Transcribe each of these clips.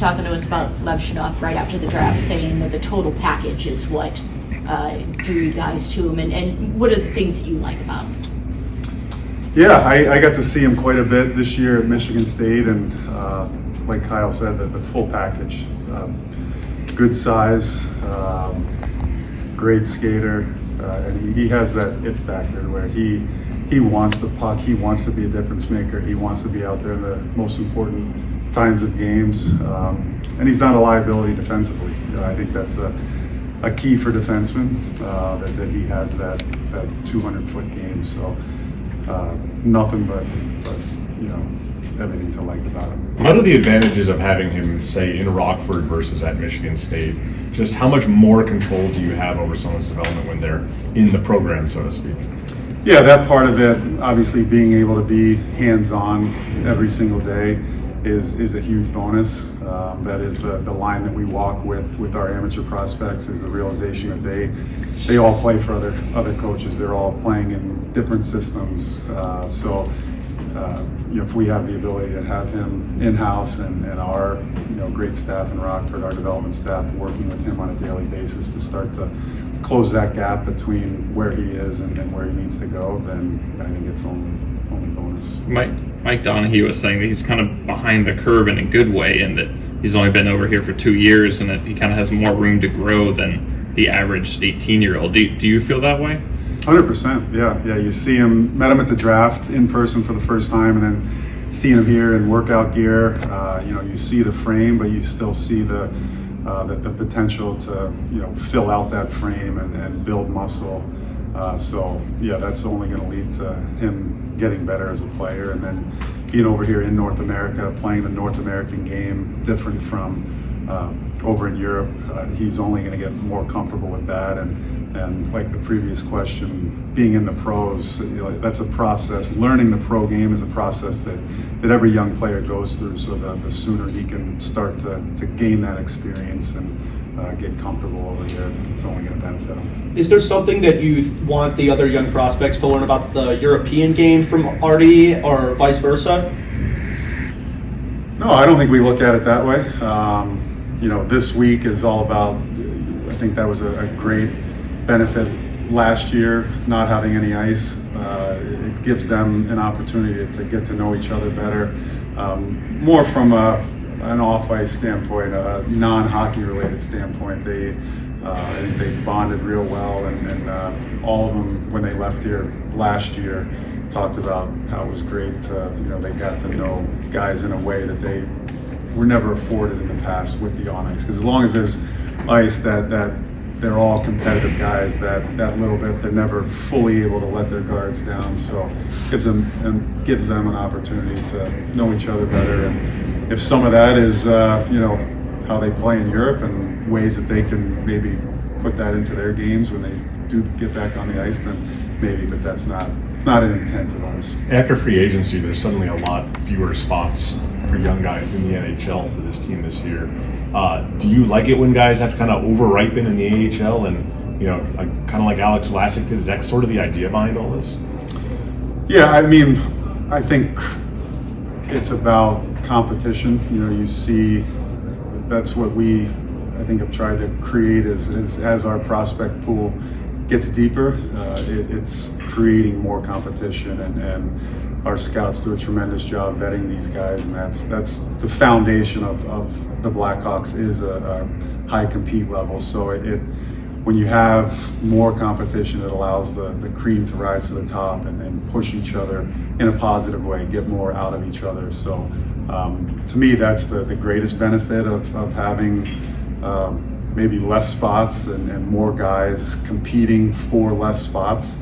talking to us about Levshunov right after the draft, saying that the total package is what drew you guys to him, and what are the things that you like about him? Yeah, I got to see him quite a bit this year at Michigan State, and like Kyle said, the full package. Good size, great skater, and he has that it factor where he wants the puck, he wants to be a difference maker, he wants to be out there in the most important times of games, and he's not a liability defensively. I think that's a key for defensemen, that he has that 200-foot game. So nothing but everything to like about him. What are the advantages of having him, say, in Rockford versus at Michigan State? Just how much more control do you have over someone's development when they're in the program, so to speak? Yeah, that part of it, obviously being able to be hands-on every single day is a huge bonus. That is the line that we walk with our amateur prospects, is the realization that they all play for other coaches. They're all playing in different systems. If we have the ability to have him in-house and our great staff in Rockford, our development staff, working with him on a daily basis to start to close that gap between where he is and where he needs to go, then I think it's only bonus. Mike Donahue was saying that he's kind of behind the curve in a good way, and that he's only been over here for 2 years, and that he kind of has more room to grow than the average 18-year-old. Do you feel that way? 100%. Yeah. You see him, met him at the draft in person for the first time, and then seeing him here in workout gear. You see the frame, but you still see the potential to fill out that frame and build muscle. That's only going to lead to him getting better as a player, and then being over here in North America, playing the North American game, different from over in Europe. He's only going to get more comfortable with that, and like the previous question, being in the pros, that's a process. Learning the pro game is a process that every young player goes through. So the sooner he can start to gain that experience and get comfortable over here, it's only going to benefit him. Is there something that you want the other young prospects to learn about the European game from Artie, or vice versa? No, I don't think we look at it that way. This week is all about, I think that was a great benefit last year, not having any ice. It gives them an opportunity to get to know each other better, more from an off-ice standpoint, a non-hockey related standpoint. They bonded real well, and all of them, when they left here last year, talked about how it was great. They got to know guys in a way that they were never afforded in the past with the on ice. Because as long as there's ice, that they're all competitive guys. That little bit, they're never fully able to let their guards down. So gives them an opportunity to know each other better. And if some of that is how they play in Europe and ways that they can maybe put that into their games when they do get back on the ice, then maybe. But it's not an intent of ours. After free agency, there's suddenly a lot fewer spots for young guys in the NHL for this team this year. Do you like it when guys have to kind of over-ripen in the AHL and, kind of like Alex Vlasic did? Is that sort of the idea behind all this? Yeah, I think it's about competition. You see, that's what we, I think, have tried to create as our prospect pool gets deeper, it's creating more competition, and our scouts do a tremendous job vetting these guys, and that's the foundation of the Blackhawks, is a high compete level. So when you have more competition, it allows the cream to rise to the top and push each other in a positive way, get more out of each other. So to me, that's the greatest benefit of having maybe less spots and more guys competing for less spots.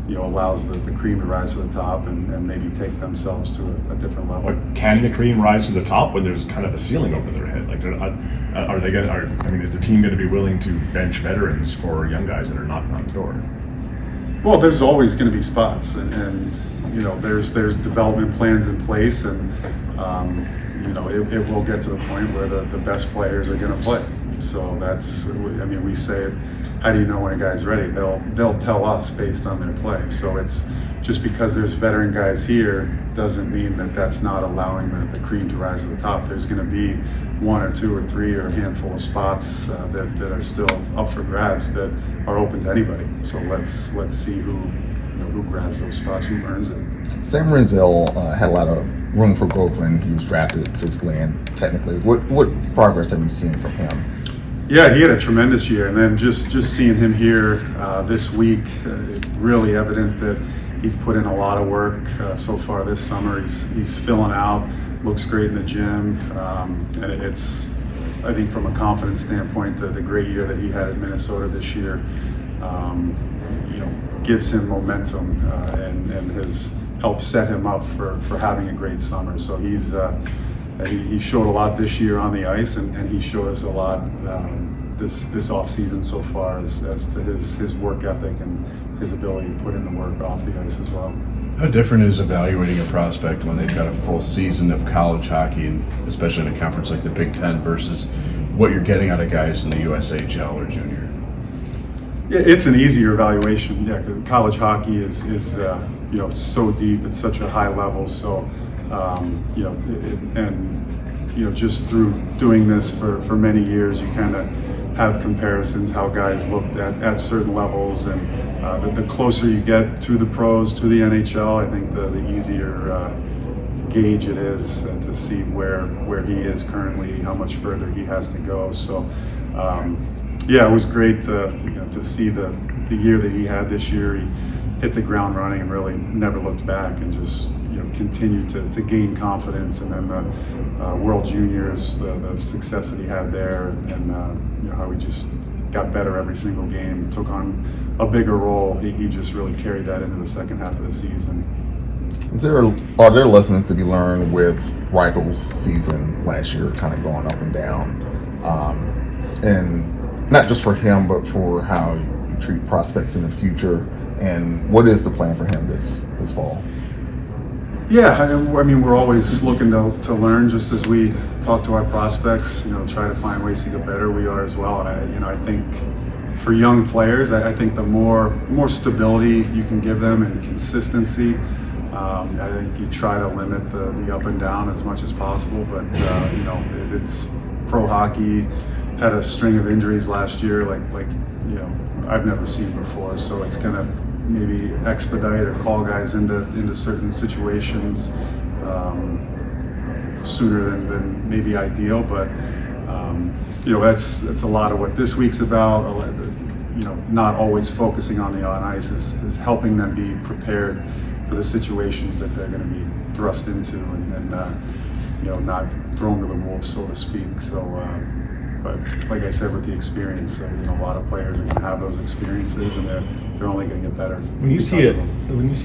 Allows the cream to rise to the top and maybe take themselves to a different level. But can the cream rise to the top when there's kind of a ceiling over their head? Like, are they going to? Is the team going to be willing to bench veterans for young guys that are knocking on the door? Well, there's always going to be spots, and there's development plans in place, and it will get to the point where the best players are going to play. So that's, I mean, we say, how do you know when a guy's ready? They'll tell us based on their play. So it's just because there's veteran guys here doesn't mean that that's not allowing the cream to rise to the top. There's going to be 1 or 2 or 3 or a handful of spots that are still up for grabs that are open to anybody. So let's see who grabs those spots, who earns it. Sam Renzel had a lot of room for growth when he was drafted physically and technically. What progress have you seen from him? Yeah, he had a tremendous year, and then just seeing him here this week, really evident that he's put in a lot of work so far this summer. He's filling out, looks great in the gym, and it's, I think from a confidence standpoint, the great year that he had in Minnesota this year, gives him momentum and has helped set him up for having a great summer. So he showed a lot this year on the ice, and he showed us a lot this off season so far as to his work ethic and his ability to put in the work off the ice as well. How different is evaluating a prospect when they've got a full season of college hockey, and especially in a conference like the Big Ten, versus what you're getting out of guys in the USHL or junior? Yeah, it's an easier evaluation. Yeah, 'cause college hockey is so deep. It's such a high level. So just through doing this for many years, you kind of have comparisons how guys looked at certain levels, and the closer you get to the pros, to the NHL, I think the easier gauge it is to see where he is currently, how much further he has to go. So it was great to see the year that he had this year. He hit the ground running and really never looked back, and just continued to gain confidence. And then the World Juniors, the success that he had there, and how he just got better every single game, took on a bigger role. He just really carried that into the second half of the season. Are there lessons to be learned with Reichel's season last year, kind of going up and down, and not just for him, but for how you treat prospects in the future? And what is the plan for him this fall? Yeah, I mean, we're always looking to learn, just as we talk to our prospects, try to find ways to get better. We are as well. And I think for young players, I think the more stability you can give them and consistency, I think you try to limit the up and down as much as possible. But it's pro hockey. Had a string of injuries last year, like I've never seen before. So it's gonna maybe expedite or call guys into certain situations sooner than maybe ideal. But that's a lot of what this week's about. Not always focusing on the on ice is helping them be prepared for the situations that they're going to be thrust into, and not thrown to the wolves, so to speak. So. But like I said, with the experience, a lot of players are going to have those experiences, and they're only going to get better. When you see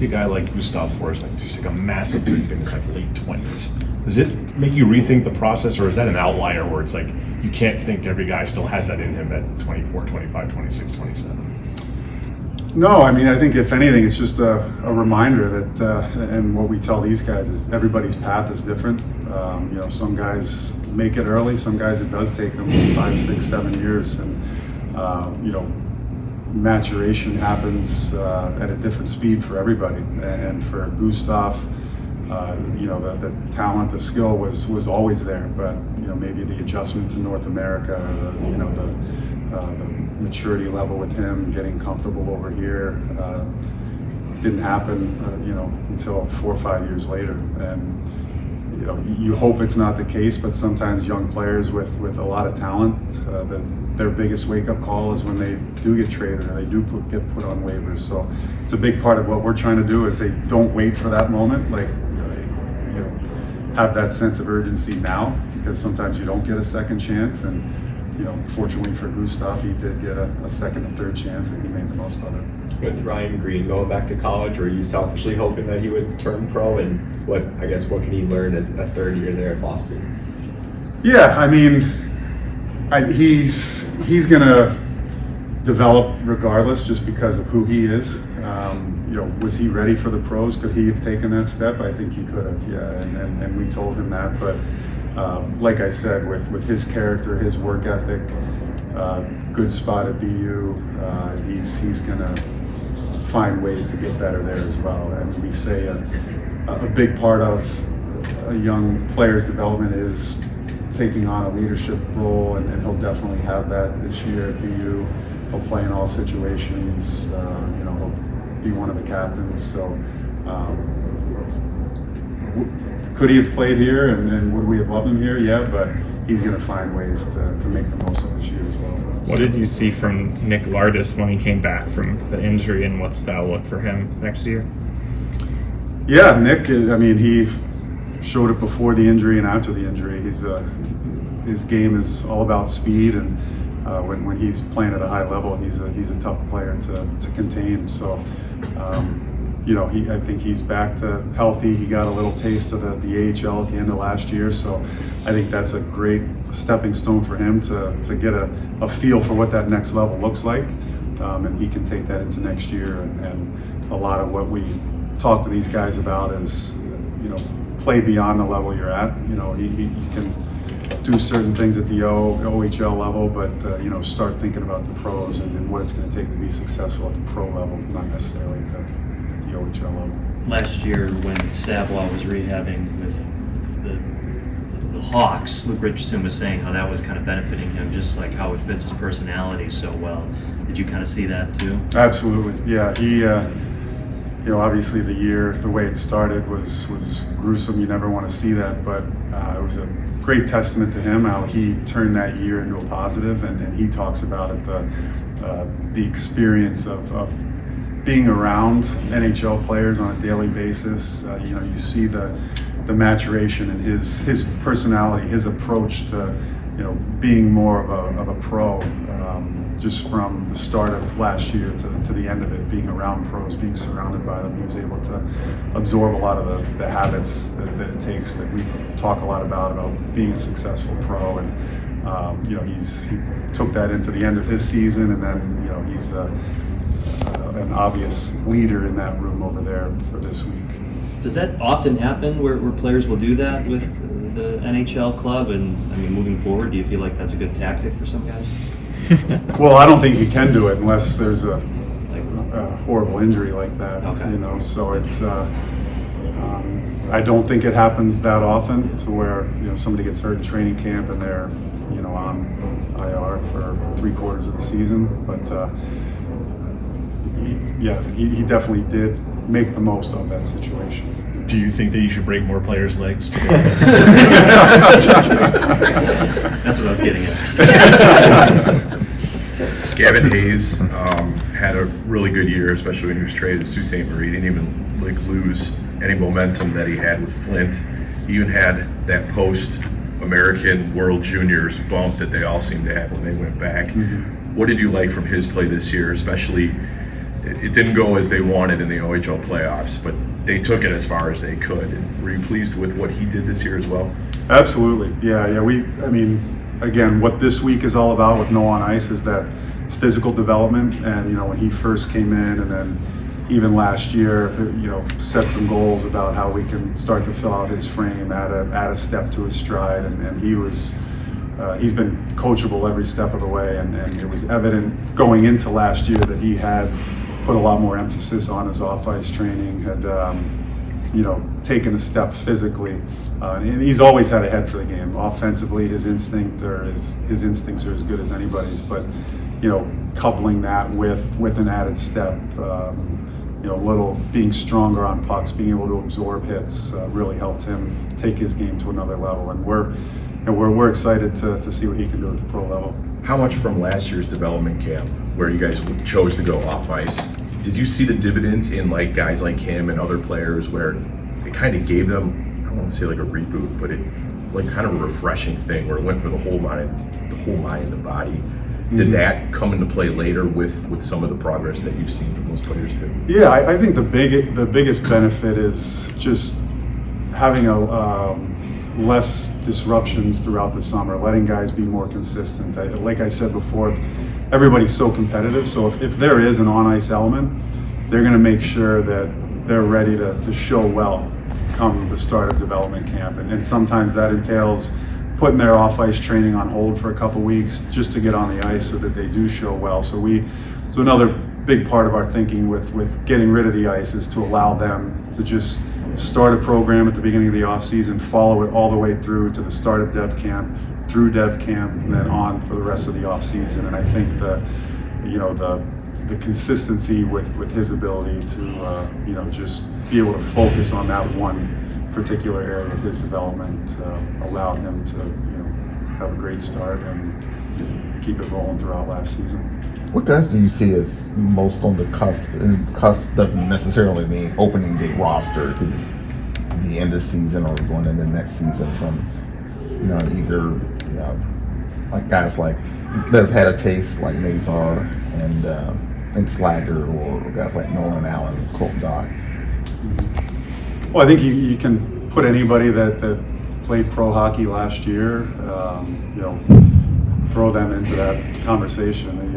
a guy like Gustav Forsling, just like a massive leap in his late 20s, does it make you rethink the process, or is that an outlier where it's like you can't think every guy still has that in him at 24, 25, 26, 27? No, I mean, I think if anything, it's just a reminder that, and what we tell these guys is everybody's path is different. Some guys make it early, some guys it does take them 5, 6, 7 years, and maturation happens at a different speed for everybody. And for Gustav, the talent, the skill was always there, but maybe the adjustment to North America, the maturity level with him, getting comfortable over here, didn't happen, until 4 or 5 years later. And you hope it's not the case, but sometimes young players with a lot of talent, their biggest wake-up call is when they do get traded or they do get put on waivers. So it's a big part of what we're trying to do is say, don't wait for that moment. Have that sense of urgency now, because sometimes you don't get a second chance. And fortunately for Gustav, he did get a second and third chance, and he made the most of it. With Ryan Green going back to college, were you selfishly hoping that he would turn pro, and what can he learn as a third year there at Boston? Yeah, I mean, he's gonna develop regardless, just because of who he is. Was he ready for the pros? Could he have taken that step? I think he could have, yeah, and we told him that. But like I said, with his character, his work ethic, good spot at BU. He's going to find ways to get better there as well. And we say a big part of a young player's development is taking on a leadership role, and he'll definitely have that this year at BU. He'll play in all situations. He'll be one of the captains. So could he have played here, and would we have loved him here? Yeah, but he's going to find ways to make the most of this year as well. What did you see from Nick Lardis when he came back from the injury, and what's that look for him next year? Yeah, Nick, he showed it before the injury and after the injury. His game is all about speed, and when he's playing at a high level, he's a tough player to contain. So, I think he's back to healthy. He got a little taste of the AHL at the end of last year, so I think that's a great stepping stone for him to get a feel for what that next level looks like, and he can take that into next year. And a lot of what we talk to these guys about is, play beyond the level you're at. He can do certain things at the OHL level, but start thinking about the pros and what it's going to take to be successful at the pro level, not necessarily at the OHL level. Last year, when Savoie was rehabbing with the Hawks, Luke Richardson was saying how that was kind of benefiting him, just like how it fits his personality so well. Did you kind of see that too? Absolutely, yeah. He, obviously the way it started was gruesome. You never want to see that, but it was a great testament to him how he turned that year into a positive, and he talks about it, the experience of being around NHL players on a daily basis. You see the maturation in his personality, his approach to being more of a pro, just from the start of last year to the end of it, being around pros, being surrounded by them. He was able to absorb a lot of the habits that it takes, that we talk a lot about being a successful pro. And he took that into the end of his season, and then he's an obvious leader in that room over there for this week. Does that often happen where players will do that with the NHL club? And moving forward, do you feel like that's a good tactic for some guys? Well, I don't think you can do it unless there's a horrible injury like that. Okay. So it's I don't think it happens that often to where somebody gets hurt in training camp and they're on IR for 3/4 of the season. But he definitely did make the most of that situation. Do you think that you should break more players' legs? That's what I was getting at. Gavin Hayes had a really good year, especially when he was traded to Sault Ste. Marie. He didn't even lose any momentum that he had with Flint. He even had that post-American World Juniors bump that they all seemed to have when they went back. Mm-hmm. What did you like from his play this year? Especially, it didn't go as they wanted in the OHL playoffs, but they took it as far as they could. And were you pleased with what he did this year as well? Absolutely, yeah. Again, what this week is all about with No on Ice is that physical development. And when he first came in, and then even last year, set some goals about how we can start to fill out his frame, add a step to his stride, and he's been coachable every step of the way, and it was evident going into last year that he had put a lot more emphasis on his off-ice training, had taken a step physically, and he's always had a head for the game. Offensively, his instincts are as good as anybody's, but coupling that with an added step, little being stronger on pucks, being able to absorb hits, really helped him take his game to another level, and we're excited to see what he can do at the pro level. How much from last year's development camp, where you guys chose to go off ice, did you see the dividends in guys like him and other players, where it kind of gave them, I don't want to say like a reboot, but it kind of a refreshing thing where it went for the whole mind, the body? Mm-hmm. Did that come into play later with some of the progress that you've seen from those players too? Yeah, I think the biggest benefit is just having less disruptions throughout the summer, letting guys be more consistent. Like I said before, everybody's so competitive, so if there is an on-ice element, they're going to make sure that they're ready to show well come the start of development camp. And sometimes that entails putting their off-ice training on hold for a couple weeks just to get on the ice so that they do show well. So another big part of our thinking with getting rid of the ice is to allow them to just start a program at the beginning of the off season, follow it all the way through to the start of dev camp, through dev camp, and then on for the rest of the off season. And I think the consistency with his ability to just be able to focus on that one particular area of his development allowed him to have a great start and keep it rolling throughout last season. What guys do you see as most on the cusp? And cusp doesn't necessarily mean opening day roster. It could be end of season or going into the next season from either like guys like that have had a taste like Nazar and Slager, or guys like Nolan Allen, Colton Dock. Well, I think you can put anybody that played pro hockey last year, throw them into that conversation. And,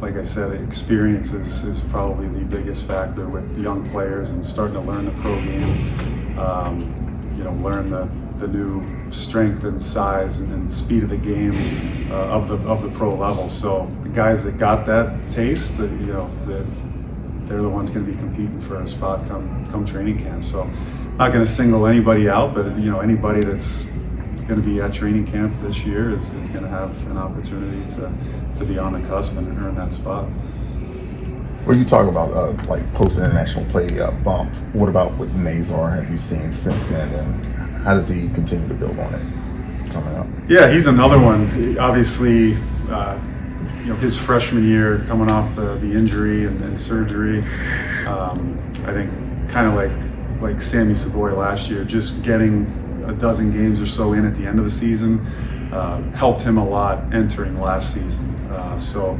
like I said, experience is probably the biggest factor with young players and starting to learn the pro game. Learn the new strength and size and speed of the game of the pro level. So the guys that got that taste, they're the ones going to be competing for a spot come training camp. So not going to single anybody out, but anybody that's going to be at training camp this year is going to have an opportunity to be on the cusp and earn that spot. When you talk about like post-international play bump, what about with Nazar? Have you seen since then, and how does he continue to build on it coming up? Yeah, he's another one. Obviously, his freshman year, coming off the injury and surgery, I think kind of like Sammy Savoy last year, just getting a dozen games or so in at the end of the season helped him a lot entering last season. So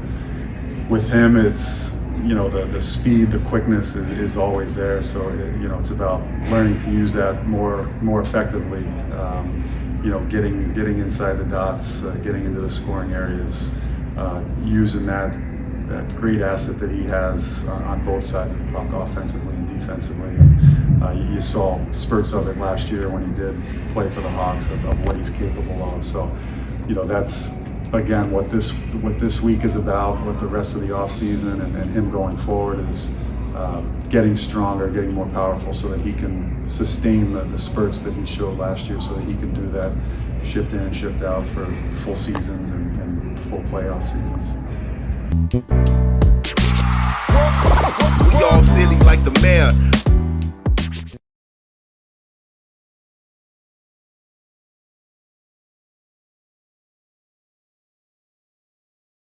with him, it's the speed, the quickness is always there. So it's about learning to use that more effectively. Getting inside the dots, getting into the scoring areas, using that great asset that he has on both sides of the puck, offensively and defensively. And, you saw spurts of it last year when he did play for the Hawks of what he's capable of. So, that's again what this week is about. What the rest of the off season and him going forward is getting stronger, getting more powerful, so that he can sustain the spurts that he showed last year, so that he can do that shift in and shift out for full seasons and full playoff seasons. We all silly like the mayor.